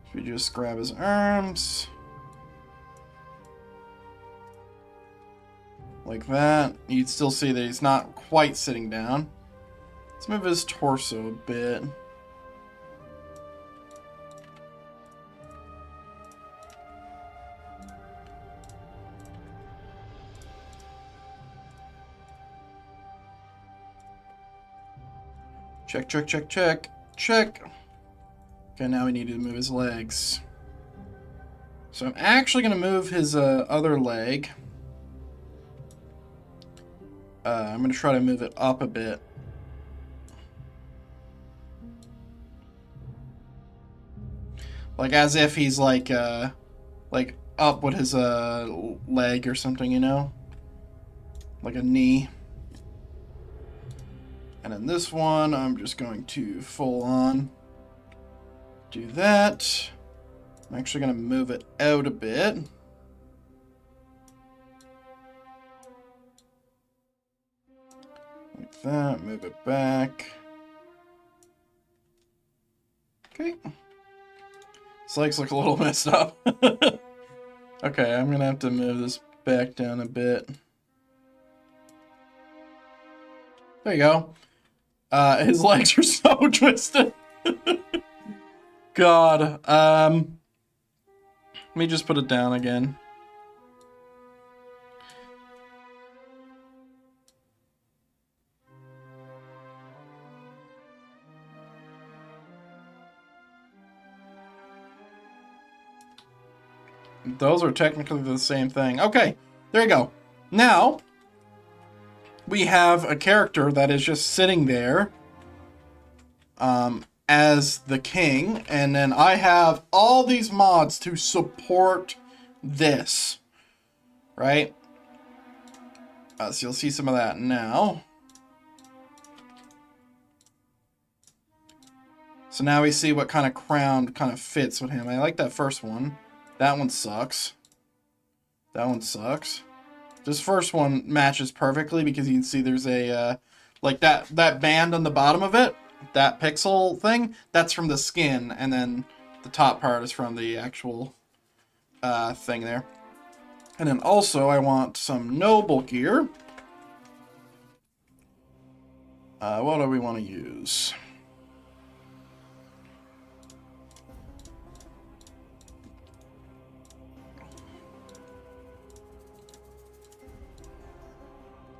Should we just grab his arms? Like that. You'd still see that he's not quite sitting down. Let's move his torso a bit. Check, check, check, check, check. Okay, now we need to move his legs. So I'm actually going to move his other leg. I'm going to try to move it up a bit. Like as if he's like up with his leg or something, you know? Like a knee. And in this one, I'm just going to full on do that. I'm actually going to move it out a bit. Like that, move it back. Okay. His legs look a little messed up. Okay, I'm going to have to move this back down a bit. There you go. His legs are so twisted. God. Let me just put it down again. Those are technically the same thing. Okay, there you go. Now, we have a character that is just sitting there as the king, and then I have all these mods to support this, right? So you'll see some of that now. So now we see what kind of crown kind of fits with him. I like that first one. That one sucks. That one sucks. This first one matches perfectly because you can see there's a, like that band on the bottom of it, that pixel thing, that's from the skin, and then the top part is from the actual thing there. And then also I want some noble gear. What do we want to use?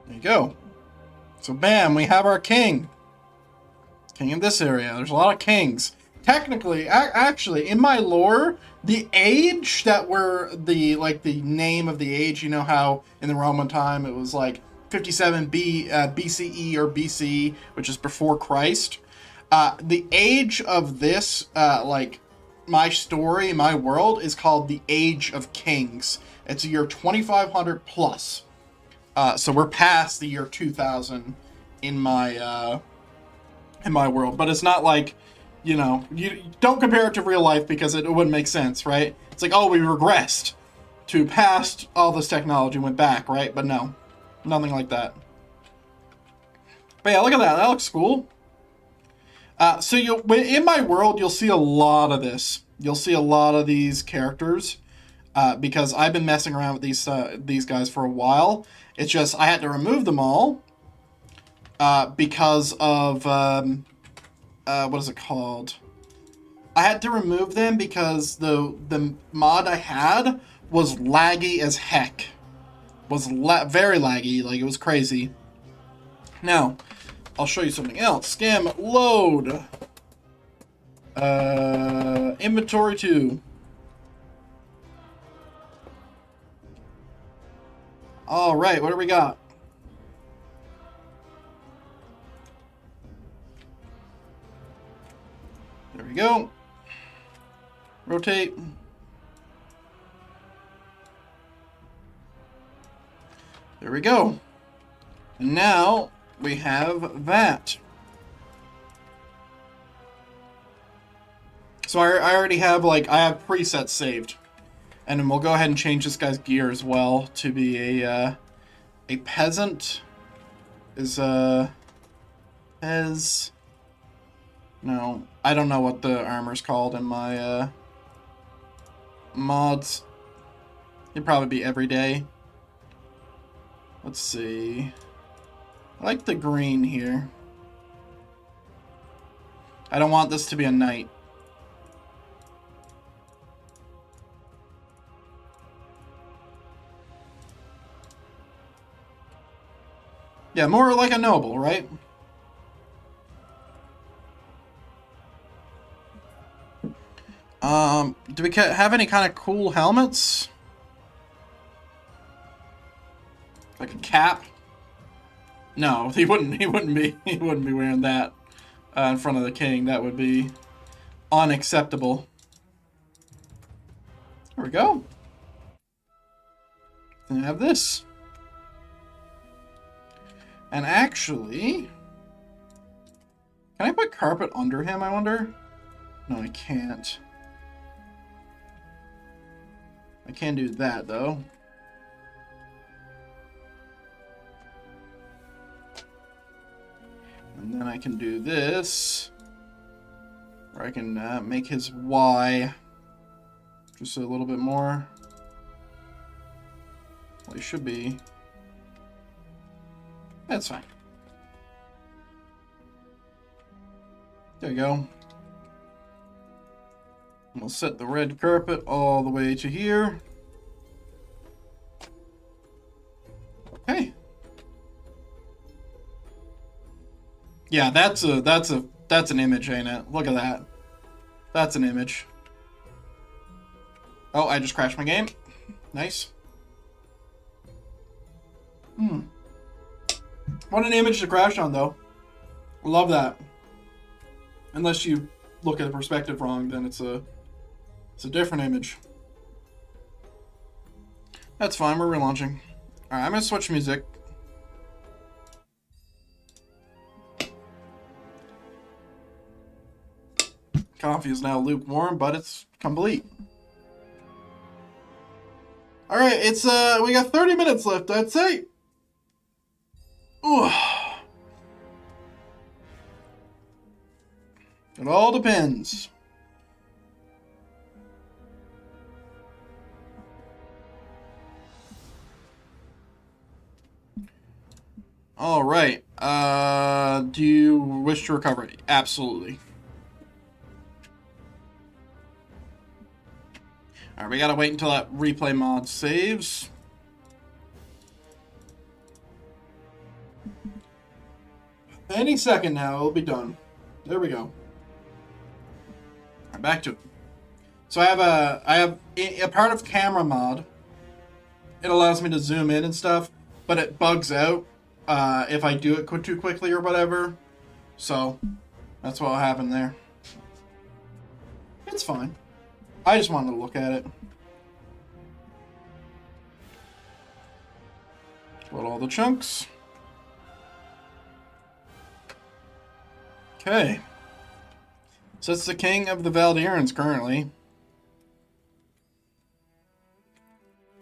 There you go. So bam, we have our king. King in this area. There's a lot of kings. Technically, actually, in my lore, the age that were the name of the age, you know how in the Roman time it was like 57 BCE or BC, which is before Christ. The age of this, my story, my world, is called the Age of Kings. It's a year 2500 plus. So we're past the year 2000 in my world, but it's not like, you know, you don't compare it to real life because it wouldn't make sense, right? It's like, oh, we regressed to past all this technology, went back, right? But no, nothing like that. But yeah, look at that. That looks cool. So in my world, you'll see a lot of this. You'll see a lot of these characters because I've been messing around with these guys for a while. It's just I had to remove them all because of what is it called? I had to remove them because the mod I had was laggy as heck. Was very laggy, like it was crazy. Now, I'll show you something else. Skim load. Inventory 2. All right, what do we got? There we go. Rotate. There we go. And now we have that. So I already have, like, I have presets saved. And then we'll go ahead and change this guy's gear as well to be a peasant. Is Pez. No, I don't know what the armor's called in my mods. It'd probably be everyday. Let's see. I like the green here. I don't want this to be a knight. Yeah, more like a noble, right? Do we have any kind of cool helmets? Like a cap? No, he wouldn't. He wouldn't be. He wouldn't be wearing that in front of the king. That would be unacceptable. There we go. Then I have this. And actually, can I put carpet under him, I wonder? No, I can't. I can do that, though. And then I can do this, where I can make his Y just a little bit more. Well, he should be. That's fine. There you go. We'll set the red carpet all the way to here. Okay. Yeah, that's an image, ain't it? Look at that. That's an image. Oh, I just crashed my game. Nice. What an image to crash on, though. Love that. Unless you look at the perspective wrong, then it's a different image. That's fine, we're relaunching. Alright, I'm gonna switch music. Coffee is now lukewarm, but it's complete. Alright, it's we got 30 minutes left, I'd say. Ooh. It all depends. All right. Do you wish to recover? Absolutely. All right, we gotta wait until that replay mod saves. Any second now, it'll be done. There we go. All right, back to it. So I have a part of camera mod. It allows me to zoom in and stuff, but it bugs out if I do it too quickly or whatever. So that's what happened there. It's fine. I just wanted to look at it. Put all the chunks. Okay. So it's the king of the Valdirans currently.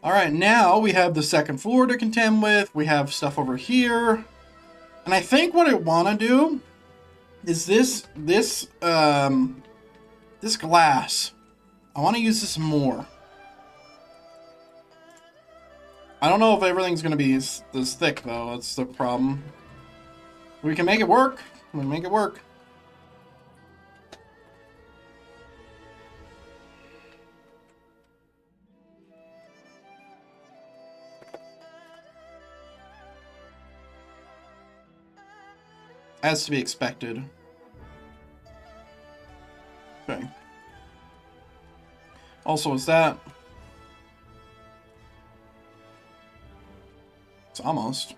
Alright, now we have the second floor to contend with. We have stuff over here. And I think what I want to do is this glass. I want to use this more. I don't know if everything's going to be this thick, though. That's the problem. We can make it work. We can make it work. As to be expected. Okay. Also, is that... It's almost.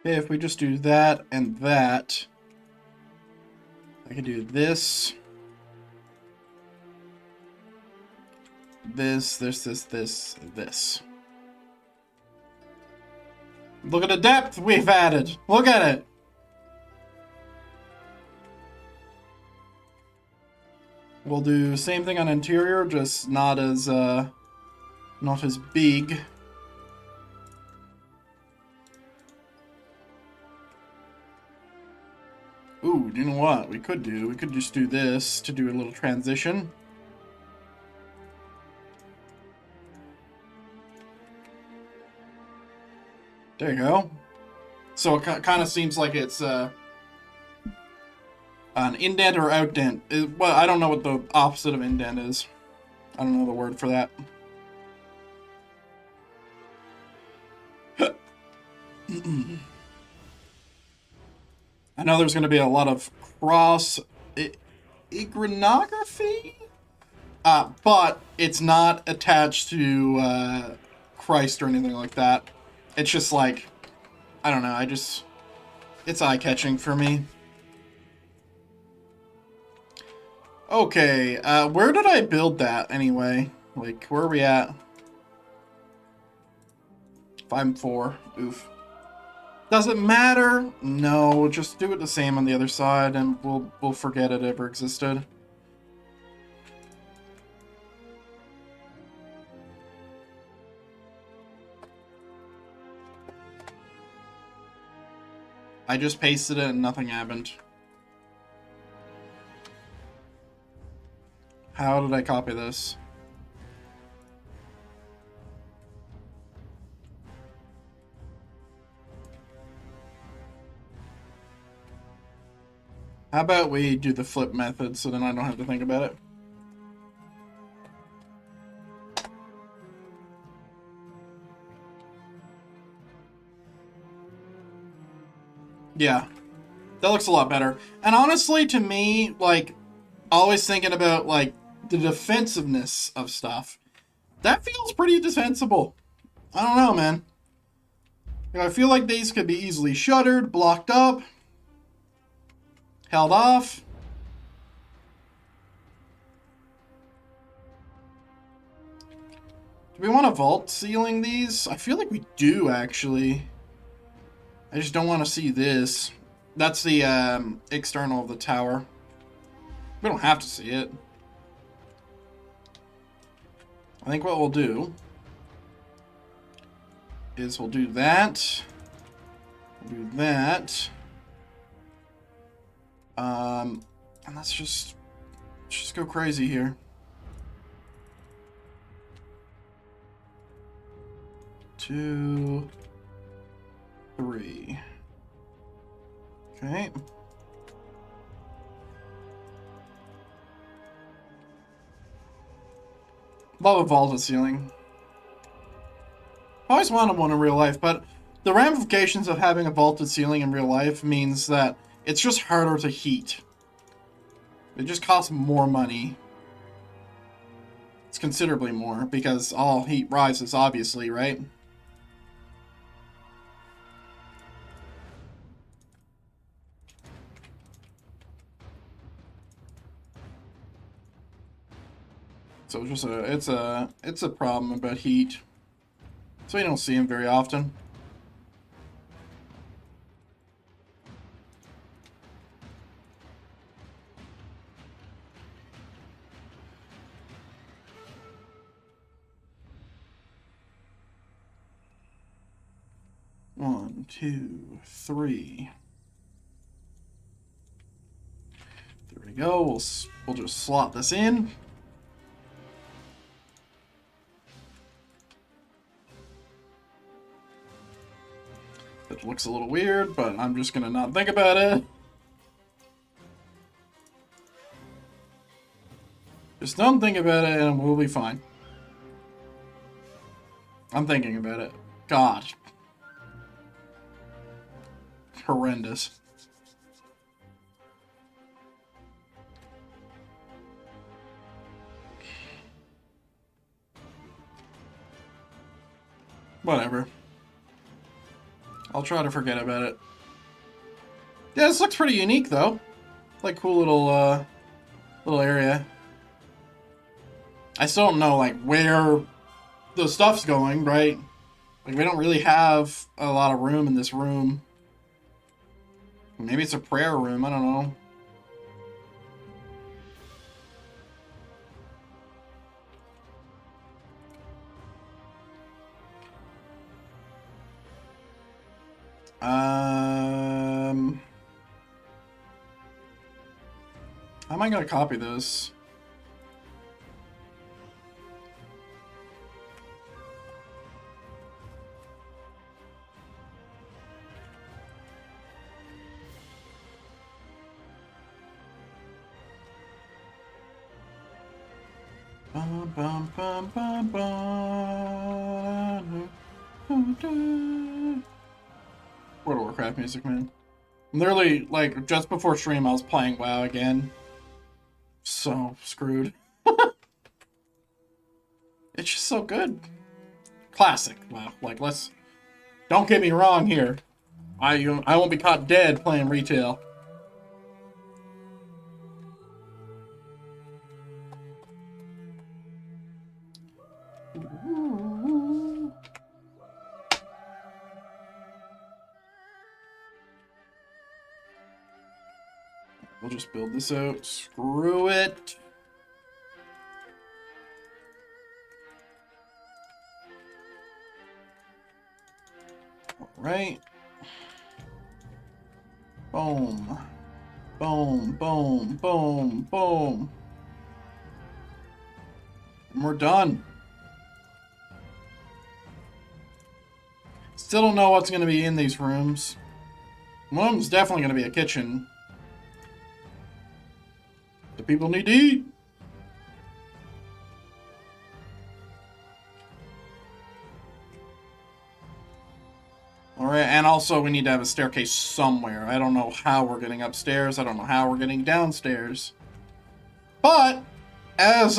Okay, if we just do that and that, I can do this. This. Look at the depth we've added. Look at it. We'll do same thing on interior, just not as big. Ooh, you know what we could do? We could just do this to do a little transition. There you go. So it kind of seems like it's an indent or outdent. Well, I don't know what the opposite of indent is. I don't know the word for that. I know there's going to be a lot of cross iconography, but it's not attached to Christ or anything like that. It's just like, I don't know, it's eye-catching for me. Okay, where did I build that anyway? Like, where are we at? 5-4. Oof. Does it matter? No, just do it the same on the other side and we'll forget it ever existed. I just pasted it and nothing happened. How did I copy this? How about we do the flip method so then I don't have to think about it? Yeah, that looks a lot better. And honestly, to me, like, always thinking about, like, the defensiveness of stuff, that feels pretty defensible. I don't know, man. I feel like these could be easily shuttered, blocked up, held off. Do we want to vault ceiling these? I feel like we do, actually. I just don't want to see this. That's the external of the tower. We don't have to see it. I think what we'll do is we'll do that. We'll do that. And let's just go crazy here. 2, 3. Okay. Love a vaulted ceiling. I always wanted one in real life, but the ramifications of having a vaulted ceiling in real life means that it's just harder to heat. It just costs more money. It's considerably more, because all heat rises, obviously, right? So it's a problem about heat. So you don't see them very often. One, 2, 3. There we go. We'll just slot this in. It looks a little weird, but I'm just gonna not think about it. Just don't think about it and we'll be fine. I'm thinking about it. God. Horrendous. Whatever. I'll try to forget about it. Yeah, this looks pretty unique, though. Like, cool little area. I still don't know, like, where the stuff's going, right? Like, we don't really have a lot of room in this room. Maybe it's a prayer room, I don't know. How am I gonna copy this? Bum, bum, bum, bum, bum. World of Warcraft music, man. Literally, like, just before stream, I was playing WoW again. So screwed. It's just so good. Classic WoW. Like, let's... Don't get me wrong here. I won't be caught dead playing retail. We'll just build this out. Screw it. Alright. Boom. Boom, boom, boom, boom. And we're done. Still don't know what's going to be in these rooms. One of them's definitely going to be a kitchen. The people need to eat. Alright, and also we need to have a staircase somewhere. I don't know how we're getting upstairs. I don't know how we're getting downstairs. But, as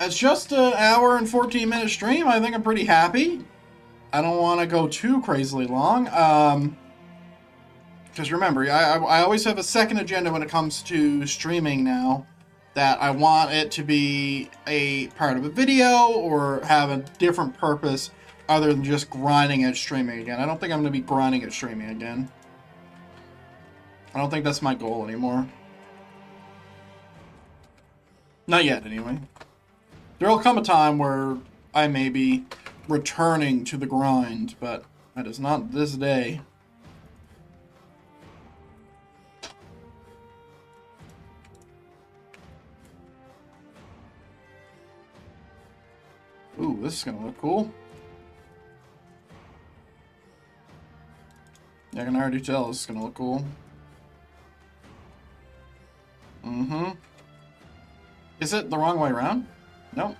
just an hour and 14-minute stream, I think I'm pretty happy. I don't want to go too crazily long. Because remember, I always have a second agenda when it comes to streaming now. That I want it to be a part of a video or have a different purpose other than just grinding at streaming again. I don't think I'm going to be grinding at streaming again. I don't think that's my goal anymore. Not yet, anyway. There will come a time where I may be returning to the grind, but that is not this day. Ooh, this is gonna look cool. I can already tell this is gonna look cool. Mm-hmm. Is it the wrong way around? Nope.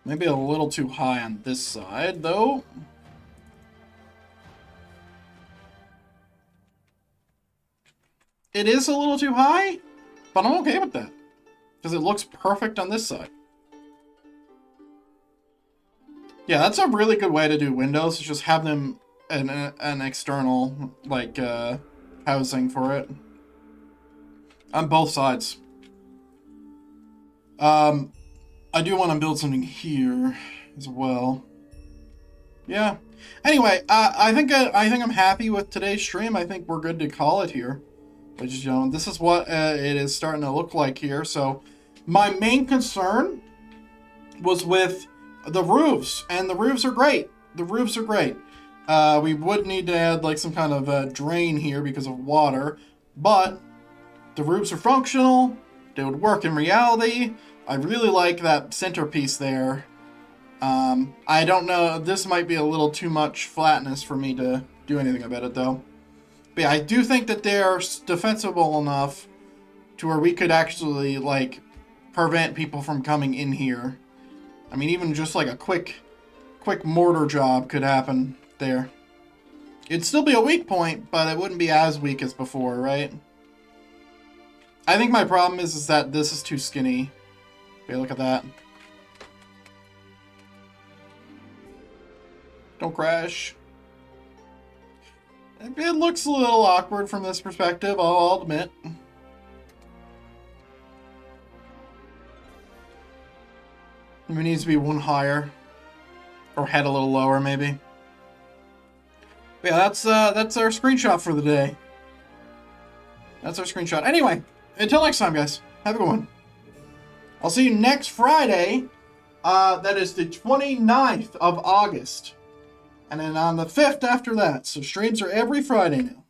Maybe a little too high on this side, though. It is a little too high, but I'm okay with that. Because it looks perfect on this side. Yeah, that's a really good way to do windows, is just have them an external, like, housing for it. On both sides. I do want to build something here as well. Yeah. Anyway, I think I'm happy with today's stream. I think we're good to call it here. Ladies and gentlemen, this is what it is starting to look like here. So, my main concern was with the roofs, and the roofs are great. The roofs are great. We would need to add like some kind of drain here because of water, but the roofs are functional. They would work in reality. I really like that centerpiece there. I don't know. This might be a little too much flatness for me to do anything about it, though. But yeah, I do think that they're defensible enough to where we could actually, like, prevent people from coming in here. I mean, even just like a quick mortar job could happen there. It'd still be a weak point, but it wouldn't be as weak as before, right? I think my problem is that this is too skinny. Okay, look at that. Don't crash. It looks a little awkward from this perspective, I'll admit. It needs to be one higher. Or head a little lower, maybe. But yeah, that's our screenshot for the day. That's our screenshot. Anyway, until next time, guys. Have a good one. I'll see you next Friday. That is the 29th of August. And then on the 5th after that. So streams are every Friday now.